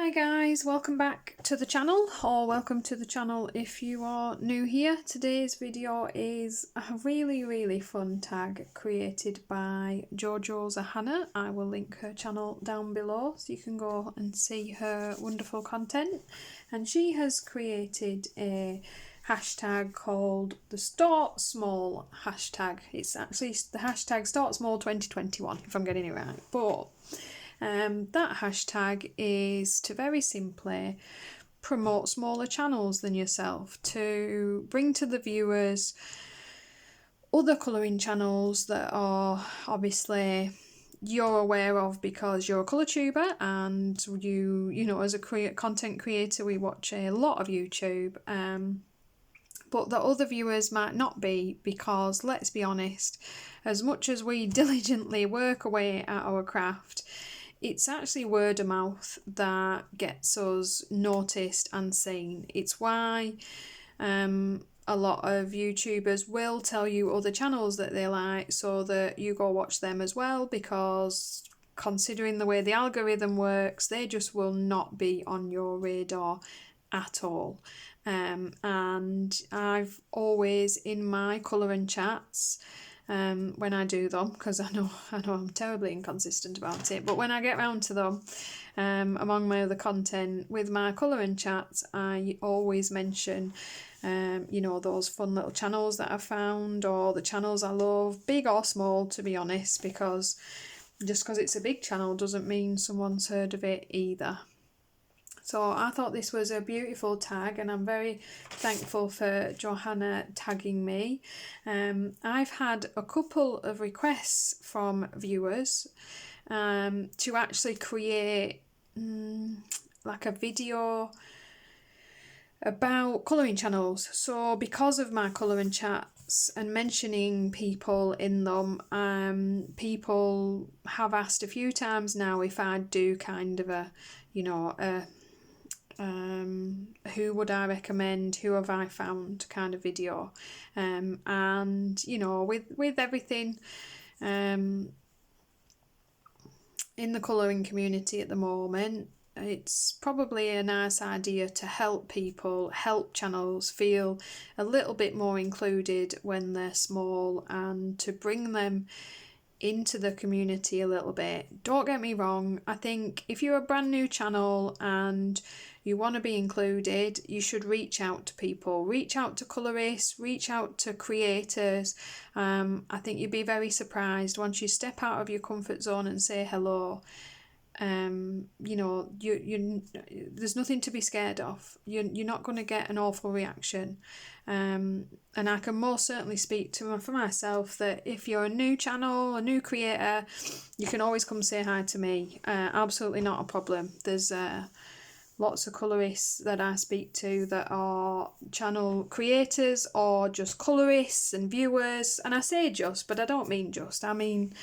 Hi guys, welcome back to the channel, or welcome to the channel if you are new here. Today's video is a really fun tag created by Jojo's Hannah. I will link her channel down below so you can go and see her wonderful content. And she has created a hashtag called the Start Small hashtag. It's actually the hashtag Start Small 2021 if I'm getting it right, but that hashtag is to very simply promote smaller channels than yourself, to bring to the viewers other colouring channels that are obviously you're aware of because you're a colour tuber, and you know, as a content creator, we watch a lot of YouTube, but that other viewers might not be, because let's be honest, as much as we diligently work away at our craft, it's actually word of mouth that gets us noticed and seen. It's why a lot of YouTubers will tell you other channels that they like so that you go watch them as well, because considering the way the algorithm works, they just will not be on your radar at all. And I've always, in my colouring chats, when I do them, because I know I'm terribly inconsistent about it, but when I get round to them, among my other content with my colouring chats, I always mention you know, those fun little channels that I've found, or the channels I love, big or small, to be honest, because just because it's a big channel doesn't mean someone's heard of it either. So I thought this was a beautiful tag, and I'm very thankful for Johanna tagging me. I've had a couple of requests from viewers to actually create like a video about colouring channels. So because of my colouring chats and mentioning people in them, people have asked a few times now if I'd do kind of a, you know, who would I recommend, who have I found kind of video, and you know, with everything in the colouring community at the moment, it's probably a nice idea to help people, help channels feel a little bit more included when they're small, and to bring them into the community a little bit. Don't get me wrong, I think if you're a brand new channel and you want to be included, you should reach out to people, reach out to colourists, reach out to creators. I think you'd be very surprised once you step out of your comfort zone and say hello. You know, you there's nothing to be scared of. You're not going to get an awful reaction, and I can most certainly speak for myself that if you're a new channel, a new creator, you can always come say hi to me. Absolutely not a problem. There's lots of colourists that I speak to that are channel creators or just colourists and viewers, and I say just, but I don't mean just. I mean,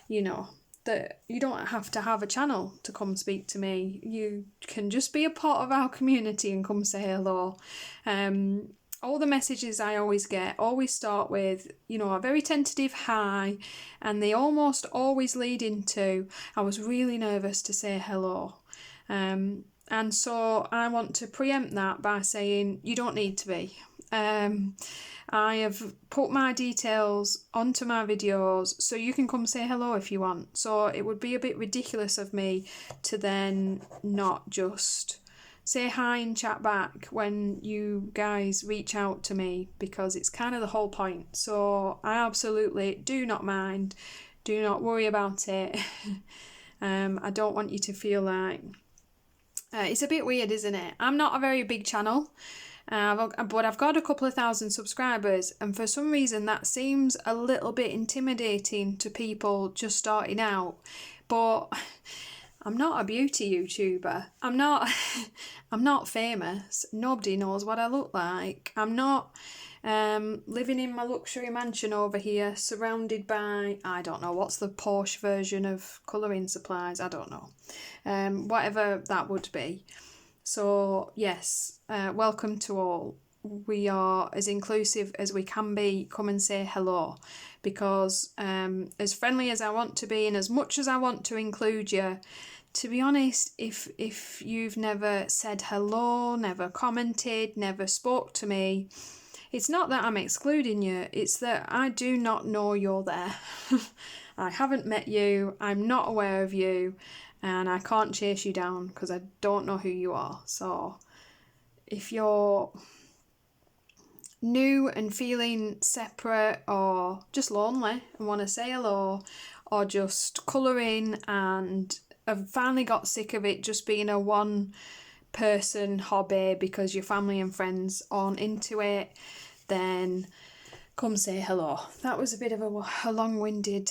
you know, that you don't have to have a channel to come speak to me. You can just be a part of our community and come say hello. All the messages I always get always start with, you know, a very tentative hi, and they almost always lead into, I was really nervous to say hello. And so I want to preempt that by saying you don't need to be. I have put my details onto my videos so you can come say hello if you want. So it would be a bit ridiculous of me to then not just say hi and chat back when you guys reach out to me, because it's kind of the whole point. So I absolutely do not mind. Do not worry about it. I don't want you to feel like... it's a bit weird, isn't it? I'm not a very big channel, but I've got a couple of thousand subscribers, and for some reason that seems a little bit intimidating to people just starting out. But I'm not a beauty YouTuber. I'm not famous. Nobody knows what I look like. I'm not living in my luxury mansion over here surrounded by, I don't know, what's the Porsche version of colouring supplies? I don't know. Whatever that would be. So yes, welcome to all. we are as inclusive as we can be, come and say hello, because as friendly as I want to be and as much as I want to include you, to be honest, if you've never said hello, never commented, never spoke to me, it's not that I'm excluding you, it's that I do not know you're there. I haven't met you, I'm not aware of you, and I can't chase you down because I don't know who you are. So if you're new and feeling separate, or just lonely and want to say hello, or just colouring and have finally got sick of it just being a one person hobby because your family and friends aren't into it, then come say hello. That was a bit of a long-winded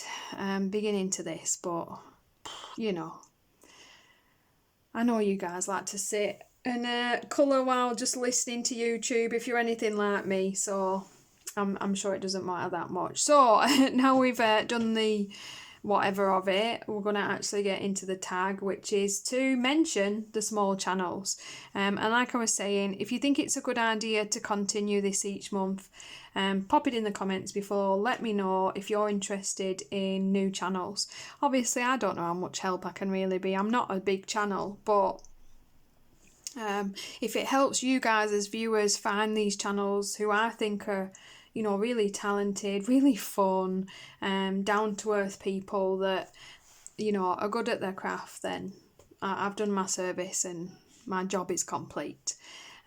beginning to this, but you know, I know you guys like to sit and colour while just listening to YouTube if you're anything like me, so I'm sure it doesn't matter that much. So now we've done the whatever of it, we're going to actually get into the tag, which is to mention the small channels. And like I was saying, if you think it's a good idea to continue this each month, pop it in the comments before, let me know if you're interested in new channels. Obviously I don't know how much help I can really be, I'm not a big channel, but if it helps you guys as viewers find these channels who I think are, you know, really talented, really fun, down-to-earth people that, you know, are good at their craft, then I've done my service and my job is complete.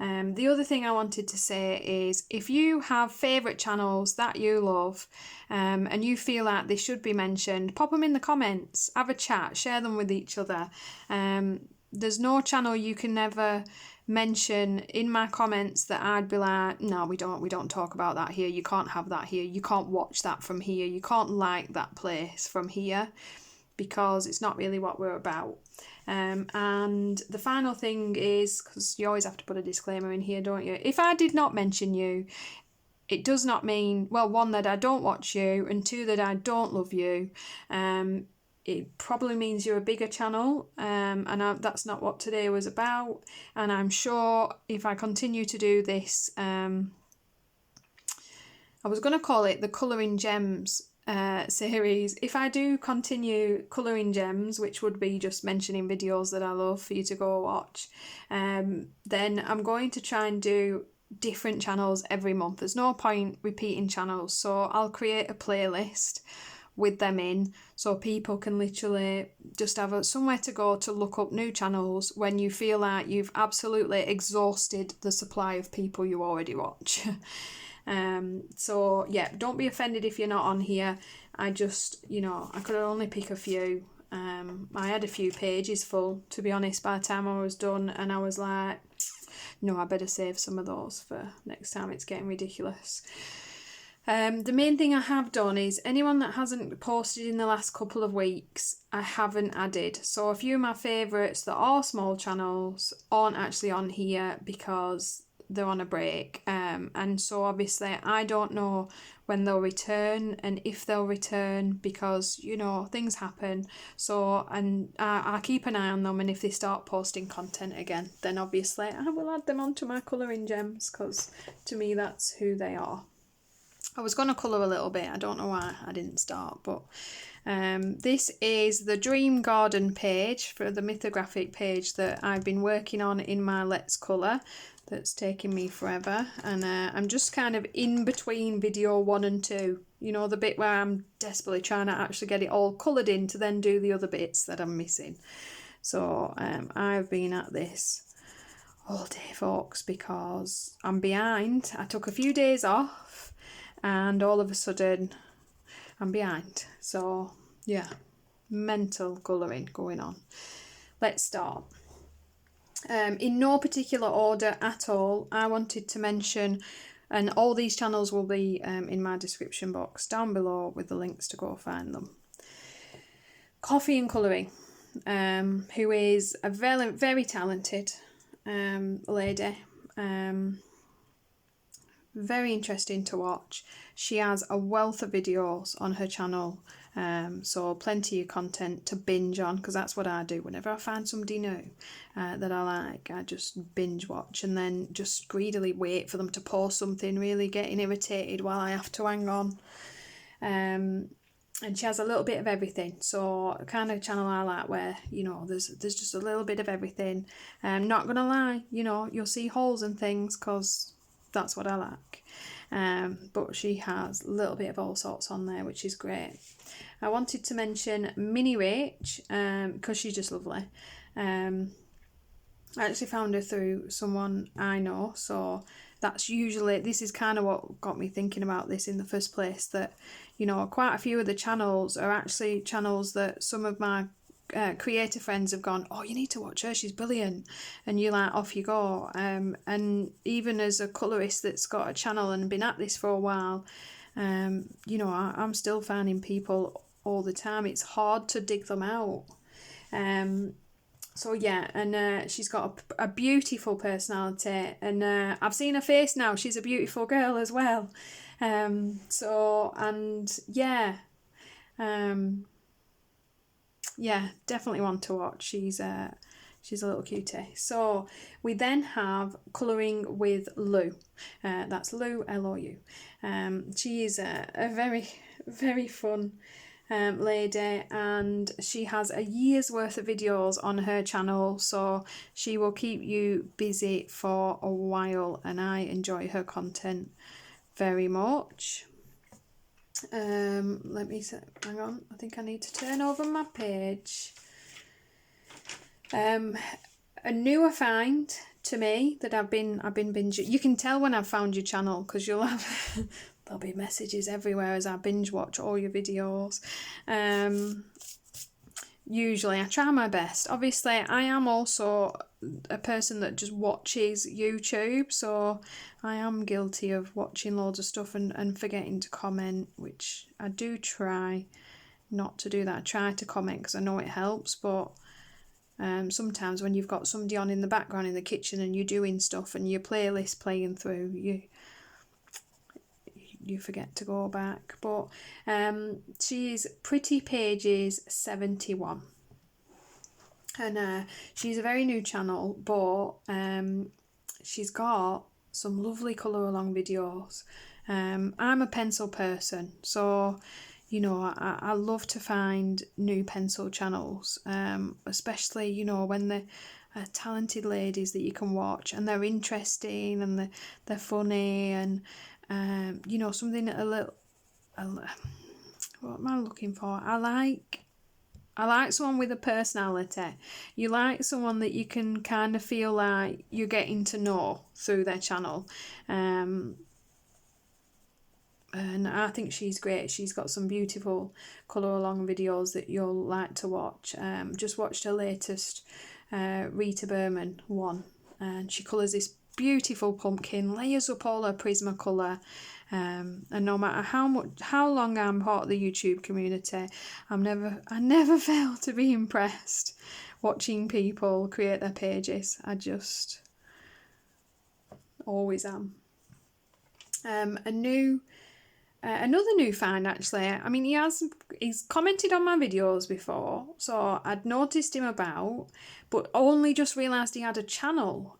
The other thing I wanted to say is, if you have favourite channels that you love and you feel like they should be mentioned, pop them in the comments, have a chat, share them with each other. There's no channel you can never mention in my comments that I'd be like, no, we don't talk about that here, you can't have that here, you can't watch that from here, you can't like that place from here, because it's not really what we're about. And the final thing is, because you always have to put a disclaimer in here, don't you, if I did not mention you, it does not mean, well, one, that I don't watch you, and two, that I don't love you. It probably means you're a bigger channel, and that's not what today was about. And I'm sure if I continue to do this, I was going to call it the Colouring Gems series. If I do continue Colouring Gems, which would be just mentioning videos that I love for you to go watch, then I'm going to try and do different channels every month. There's no point repeating channels, so I'll create a playlist with them in, so people can literally just have somewhere to go to look up new channels when you feel like you've absolutely exhausted the supply of people you already watch. So yeah, don't be offended if you're not on here. I just, you know, I could only pick a few. I had a few pages full, to be honest, by the time I was done, and I was like, no, I better save some of those for next time, it's getting ridiculous. The main thing I have done is, anyone that hasn't posted in the last couple of weeks, I haven't added. So a few of my favourites that are small channels aren't actually on here because they're on a break. And so obviously I don't know when they'll return and if they'll return, because, you know, things happen. So, and I'll keep an eye on them, and if they start posting content again, then obviously I will add them onto my Colouring Gems, because to me that's who they are. I was going to colour a little bit, I don't know why I didn't start, but this is the Dream Garden page for the Mythographic page that I've been working on in my Let's Colour. That's taken me forever, and I'm just kind of in between video 1 and 2, you know, the bit where I'm desperately trying to actually get it all coloured in to then do the other bits that I'm missing. So I've been at this all day, folks, because I'm behind. I took a few days off and all of a sudden I'm behind. So yeah, mental colouring going on. Let's start. In no particular order at all, I wanted to mention, and all these channels will be in my description box down below with the links to go find them. Coffee and Colouring, who is a very, very talented lady, very interesting to watch. She has a wealth of videos on her channel, So plenty of content to binge on, because that's what I do. Whenever I find somebody new that I like, I just binge watch and then just greedily wait for them to post something, really getting irritated while I have to hang on. And she has a little bit of everything, so kind of channel I like, where, you know, there's just a little bit of everything. Not gonna lie, you know, you'll see holes and things, because that's what I like. But she has a little bit of all sorts on there, which is great. I wanted to mention Minnie Rach, because she's just lovely. I actually found her through someone I know, so that's usually, this is kind of what got me thinking about this in the first place, that, you know, quite a few of the channels are actually channels that some of my creator friends have gone, oh, you need to watch her, she's brilliant, and you're like, off you go. And even as a colourist that's got a channel and been at this for a while, you know, I'm still finding people all the time. It's hard to dig them out. So yeah, and she's got a beautiful personality, and I've seen her face now. She's a beautiful girl as well. So, and yeah, yeah, definitely one to watch. She's a little cutie. So we then have Colouring with Lou. That's Lou, L-O-U. She is a very, very fun lady, and she has a year's worth of videos on her channel, so she will keep you busy for a while, and I enjoy her content very much. Let me see, hang on, I think I need to turn over my page. A newer find to me that I've been binging. You can tell when I've found your channel, because you'll have there'll be messages everywhere as I binge watch all your videos. Usually I try my best. Obviously I am also a person that just watches YouTube, so I am guilty of watching loads of stuff and forgetting to comment, which I do try not to do that. I try to comment because I know it helps, but sometimes when you've got somebody on in the background in the kitchen and you're doing stuff and your playlist playing through, you forget to go back. But she's Pretty Pages 71, and she's a very new channel, but she's got some lovely colour along videos. I'm a pencil person, so you know, I love to find new pencil channels, especially, you know, when they're talented ladies that you can watch and they're interesting and they're funny, and you know, something a little, what am I looking for? I like someone with a personality. You like someone that you can kind of feel like you're getting to know through their channel. And I think she's great. She's got some beautiful colour along videos that you'll like to watch. Just watched her latest Rita Berman one, and she colours this beautiful pumpkin, layers up all her Prismacolor, and no matter how long I'm part of the YouTube community, I never fail to be impressed watching people create their pages. I just always am. Another new find, actually. I mean, he's commented on my videos before, so I'd noticed him about, but only just realised he had a channel.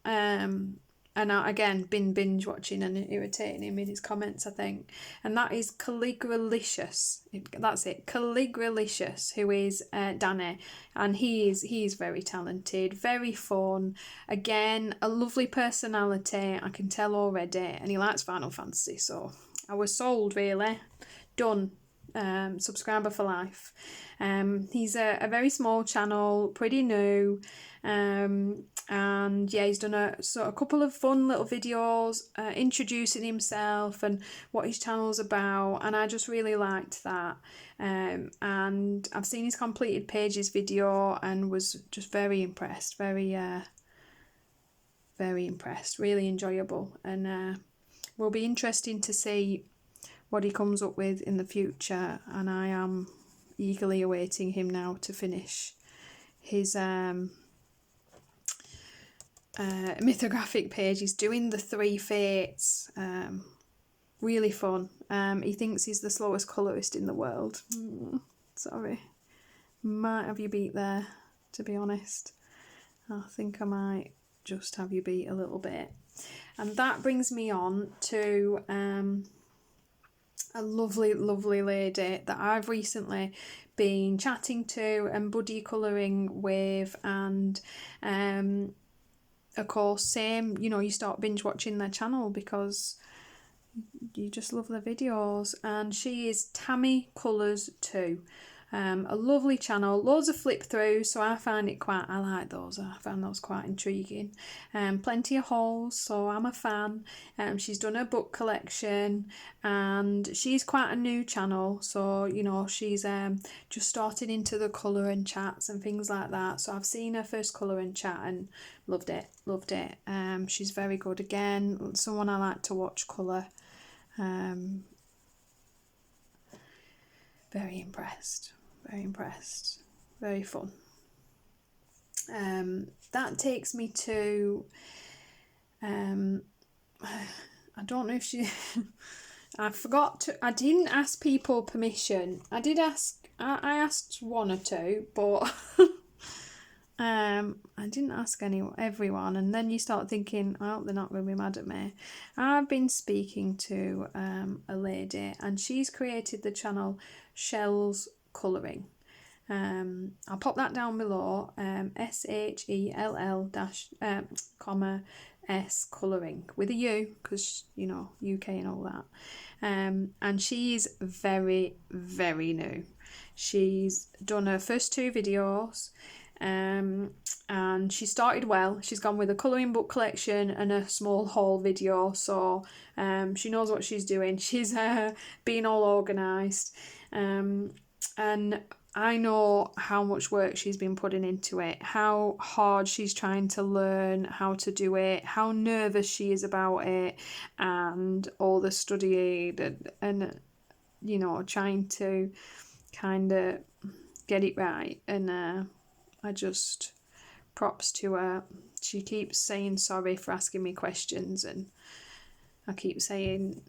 And I, again, been binge watching and irritating him in his comments, I think. And that is Calligralicious. That's it, Calligralicious, who is Danny. And he's very talented, very fun. Again, a lovely personality, I can tell already. And he likes Final Fantasy, so I was sold, really. Done. Subscriber for life. He's a very small channel, pretty new, and yeah, he's done a couple of fun little videos introducing himself and what his channel's about, and I just really liked that. And I've seen his completed pages video and was just very impressed, very impressed, really enjoyable, and will be interesting to see what he comes up with in the future, and I am eagerly awaiting him now to finish his mythographic page. He's doing the 3 fates, really fun. He thinks he's the slowest colourist in the world. Sorry. Might have you beat there, to be honest. I think I might just have you beat a little bit. And that brings me on to a lovely, lovely lady that I've recently been chatting to and buddy colouring with, and of course, same, you know, you start binge watching their channel because you just love their videos. And she is Tammy Colors Too. A lovely channel, loads of flip through, so I like those, I find those quite intriguing. Plenty of hauls, so I'm a fan. She's done her book collection, and she's quite a new channel, so you know, she's just started into the colouring chats and things like that. So I've seen her first colouring chat and loved it. She's very good, again, someone I like to watch colour. Very impressed, very fun. That takes me to, I don't know if she, I didn't ask people permission. I asked one or two, but I didn't ask everyone, and then you start thinking, I hope they're not going to be mad at me. I've been speaking to a lady, and she's created the channel Shell's Colouring. I'll pop that down below, SHELL-S Colouring with a U, because, you know, UK and all that. And she's very, very new. She's done her first 2 videos, and she started well. She's gone with a colouring book collection and a small haul video, so she knows what she's doing. She's being all organised, and I know how much work she's been putting into it, how hard she's trying to learn how to do it, how nervous she is about it, and all the studying and you know, trying to kind of get it right. And I just, props to her. She keeps saying sorry for asking me questions, and I keep saying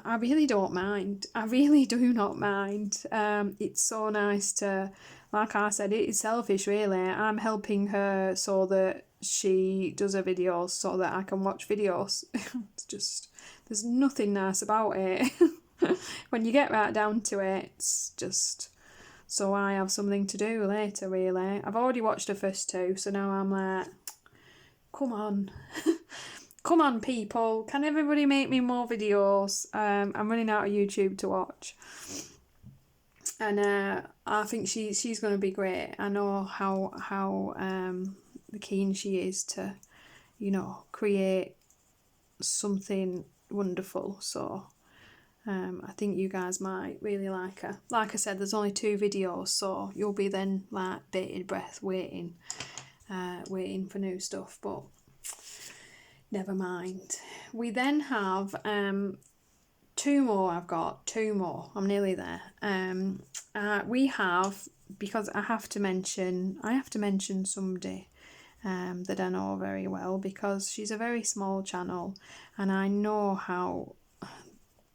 I really don't mind. I really do not mind. It's so nice to, like I said, it is selfish really. I'm helping her so that she does her videos so that I can watch videos. It's just, there's nothing nice about it. When you get right down to it, it's just so I have something to do later really. I've already watched the first 2, so now I'm like, come on. Come on, people, can everybody make me more videos? I'm running out of YouTube to watch. And I think she's going to be great. I know how keen she is to, you know, create something wonderful. So I think you guys might really like her. Like I said, there's only 2 videos, so you'll be then like bated breath waiting for new stuff, but never mind. We then have 2 more. I've got 2 more. I'm nearly there. We have, because I have to mention somebody that I know very well, because she's a very small channel, and I know how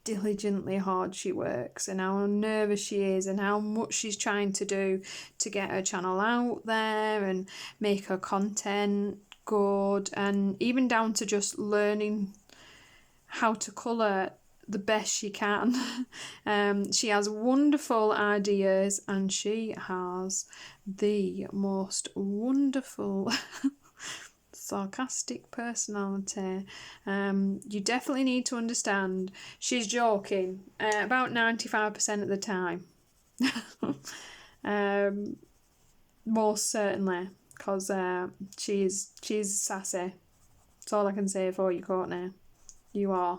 diligently hard she works and how nervous she is and how much she's trying to do to get her channel out there and make her content good, and even down to just learning how to colour the best she can. She has wonderful ideas, and she has the most wonderful sarcastic personality. You definitely need to understand she's joking about 95% of the time. Most certainly, because she's sassy. That's all I can say for you, Courtney. You are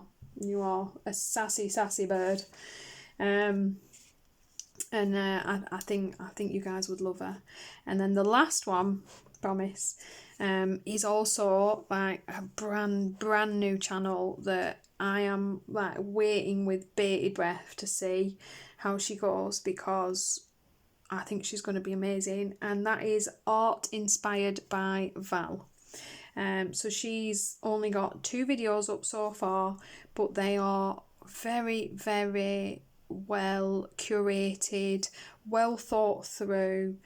a sassy bird. And I think you guys would love her. And then the last one, promise, is also like a brand new channel that I am like waiting with bated breath to see how she goes, because I think she's going to be amazing, and that is Art Inspired by Val. So she's only got 2 videos up so far, but they are very, very well curated, well thought through,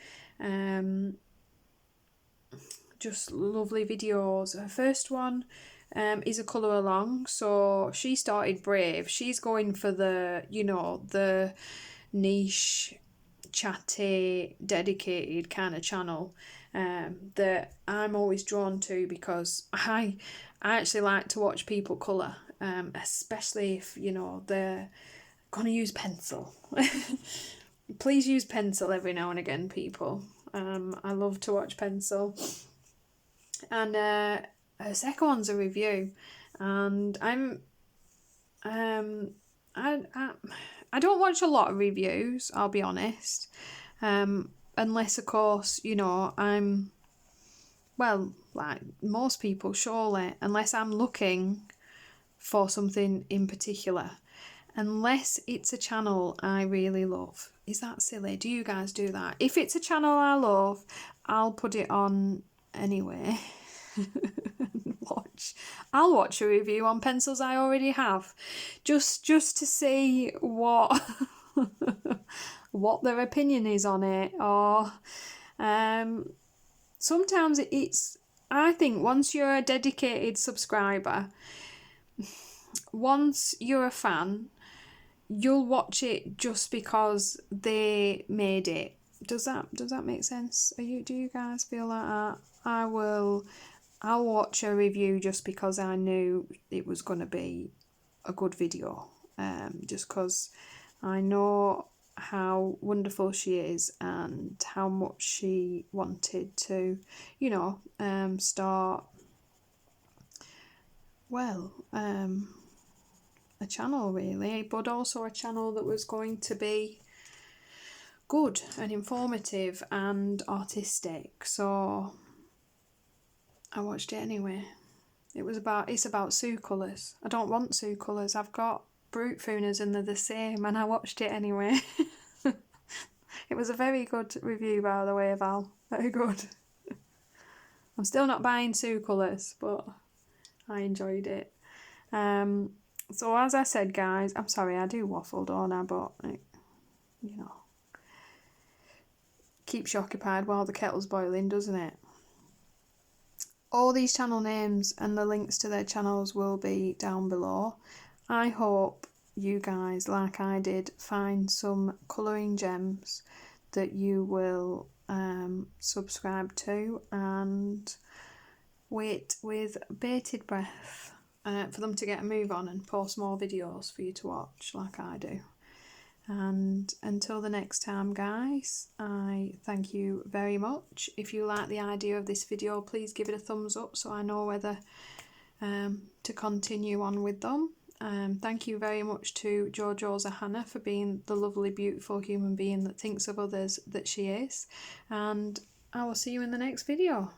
just lovely videos. Her first one is a colour along, so she started brave. She's going for the, you know, the niche, chatty, dedicated kind of channel that I'm always drawn to, because I actually like to watch people colour, especially if, you know, they're going to use pencil. Please use pencil every now and again, people. I love to watch pencil. And her second one's a review, and I don't watch a lot of reviews, I'll be honest, unless of course, you know, I'm, well, like most people surely, unless I'm looking for something in particular, unless it's a channel I really love. Is that silly? Do you guys do that? If it's a channel I love, I'll put it on anyway. I'll watch a review on pencils I already have, just to see what what their opinion is on it. Or sometimes it's, I think once you're a dedicated subscriber, once you're a fan, you'll watch it just because they made it. Does that make sense? Do you guys feel like that? I'll watch a review just because I knew it was going to be a good video, just because I know how wonderful she is and how much she wanted to, you know, start, well, a channel really, but also a channel that was going to be good and informative and artistic. So I watched it anyway. It's about Sue colours. I don't want Sue colours. I've got brutfuners and they're the same, and I watched it anyway. It was a very good review, by the way, Val. Very good. I'm still not buying Sue colours, but I enjoyed it. So as I said, guys, I'm sorry, I do waffle, don't I? But you know, keeps you occupied while the kettle's boiling, doesn't it? All these channel names and the links to their channels will be down below. I hope you guys, like I did, find some colouring gems that you will subscribe to and wait with bated breath for them to get a move on and post more videos for you to watch like I do. And until the next time, guys, I thank you very much. If you like the idea of this video, please give it a thumbs up so I know whether to continue on with them. Thank you very much to Jojo's Hannah for being the lovely, beautiful human being that thinks of others that she is. And I will see you in the next video.